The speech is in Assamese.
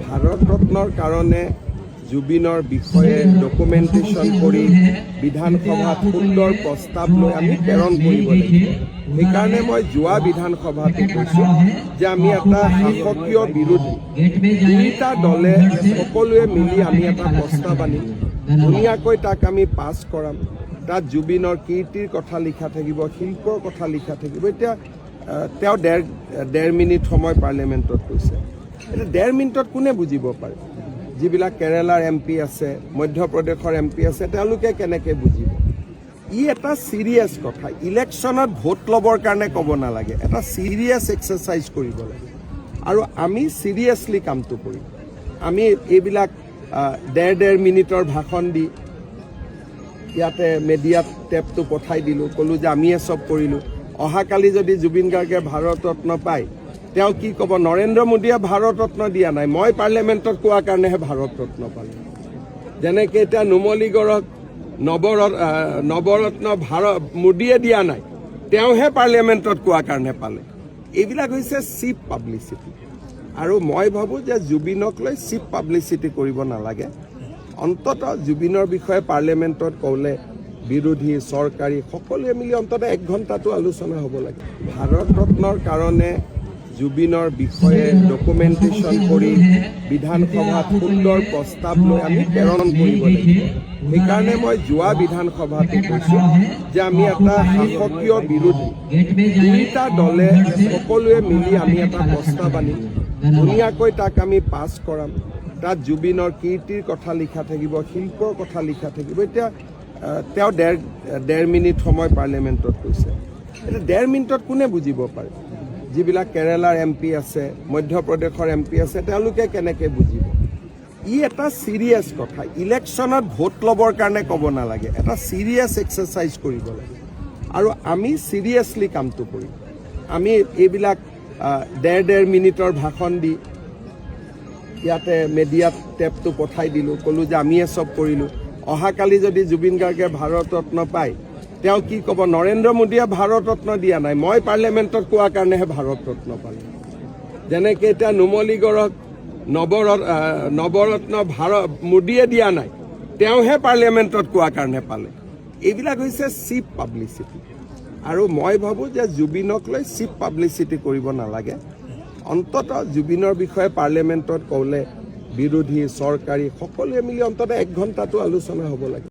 ভাৰতৰত্নৰ কাৰণে জুবিনৰ বিষয়ে ডকুমেণ্টেশ্যন কৰি বিধানসভাত সুন্দৰ প্ৰস্তাৱ লৈ আমি প্ৰেৰণ কৰিব লাগিব। সেইকাৰণে মই যোৱা বিধানসভাটো কৈছোঁ যে আমি এটা শাসকীয় বিৰোধী দুয়োটা দলে সকলোৱে মিলি আমি এটা প্ৰস্তাৱ আনিম, ধুনীয়াকৈ তাক আমি পাছ কৰাম। তাত জুবিনৰ কীৰ্তিৰ কথা লিখা থাকিব, শিল্পৰ কথা লিখা থাকিব। এতিয়া তেওঁ ডেৰ মিনিট সময় পাৰ্লিয়ামেণ্টত কৈছে। এতিয়া 1.5 মিনিটত কোনে বুজিব পাৰে? যিবিলাক কেৰালাৰ MP আছে, মধ্যপ্ৰদেশৰ MP আছে, তেওঁলোকে কেনেকৈ বুজিব? ই এটা চিৰিয়াছ কথা। ইলেকশ্যনত ভোট ল'বৰ কাৰণে ক'ব নালাগে, এটা চিৰিয়াছ এক্সাৰচাইজ কৰিব লাগে। আৰু আমি চিৰিয়াছলি কামটো কৰিম। আমি এইবিলাক 1.5 মিনিটৰ ভাষণ দি ইয়াতে মিডিয়াত টেপটো পঠাই দিলোঁ, ক'লোঁ যে আমিয়ে চব কৰিলোঁ। অহাকালি যদি জুবিন গাৰ্গে ভাৰতৰত্ন পায়, তেওঁ কি ক'ব? নৰেন্দ্ৰ মোদীয়ে ভাৰতৰত্ন দিয়া নাই, মই পাৰ্লিয়ামেণ্টত কোৱাৰ কাৰণেহে ভাৰতৰত্ন পালে। যেনেকৈ এতিয়া নুমলীগড়ক নৱৰত্ন মোদীয়ে দিয়া নাই, তেওঁহে পাৰ্লিয়ামেণ্টত কোৱাৰ কাৰণে পালে। এইবিলাক হৈছে চিপ পাব্লিচিটি। আৰু মই ভাবোঁ যে জুবিনক লৈ চিপ পাব্লিচিটি কৰিব নালাগে। অন্ততঃ জুবিনৰ বিষয়ে পাৰ্লিয়ামেণ্টত ক'লে বিৰোধী চৰকাৰী সকলোৱে মিলি অন্ততঃ 1 ঘণ্টাটো আলোচনা হ'ব লাগে। ভাৰতৰত্নৰ কাৰণে জুবিনৰ বিষয়ে ডকুমেণ্টেশ্যন কৰি বিধানসভাত সুন্দৰ প্ৰস্তাৱ লৈ আমি প্ৰেৰণ কৰিব লাগিব। সেইকাৰণে মই যোৱা বিধানসভাটো কৈছোঁ যে আমি এটা শাসকীয় বিৰোধী দুয়োটা দলে সকলোৱে মিলি আমি এটা প্ৰস্তাৱ আনিম, ধুনীয়াকৈ তাক আমি পাছ কৰাম। তাত জুবিনৰ কীৰ্তিৰ কথা লিখা থাকিব, শিল্পৰ কথা লিখা থাকিব। এতিয়া তেওঁ 1.5 মিনিট সময় পাৰ্লিয়ামেণ্টত কৈছে। এতিয়া 1.5 মিনিটত কোনে বুজিব পাৰে? যিবিলাক কেৰালাৰ MP আছে, মধ্যপ্ৰদেশৰ MP আছে, তেওঁলোকে কেনেকৈ বুজিব? ই এটা চিৰিয়াছ কথা। ইলেকশ্যনত ভোট ল'বৰ কাৰণে ক'ব নালাগে, এটা চিৰিয়াছ এক্সাৰচাইজ কৰিব লাগে। আৰু আমি চিৰিয়াছলি কামটো কৰিম। আমি এইবিলাক 1.5 মিনিটৰ ভাষণ দি ইয়াতে মিডিয়াত টেপটো পঠাই দিলোঁ, ক'লোঁ যে আমিয়ে চব কৰিলোঁ। অহাকালি যদি জুবিন গাৰ্গে ভাৰতৰত্ন পায়, তেওঁ কি ক'ব? নৰেন্দ্ৰ মোদীয়ে ভাৰতৰত্ন দিয়া নাই, মই পাৰ্লিয়ামেণ্টত কোৱাৰ কাৰণেহে ভাৰতৰত্ন পালে। যেনেকৈ এতিয়া নুমলীগড়ক নৱৰত্ন মোদীয়ে দিয়া নাই, তেওঁহে পাৰ্লিয়ামেণ্টত কোৱাৰ কাৰণে পালে। এইবিলাক হৈছে চিপ পাব্লিচিটি। আৰু মই ভাবোঁ যে জুবিনক লৈ চিপ পাব্লিচিটি কৰিব নালাগে। অন্ততঃ জুবিনৰ বিষয়ে পাৰ্লিয়ামেণ্টত ক'লে বিৰোধী চৰকাৰী সকলোৱে মিলি অন্ততঃ 1 ঘণ্টাটো আলোচনা হ'ব লাগে।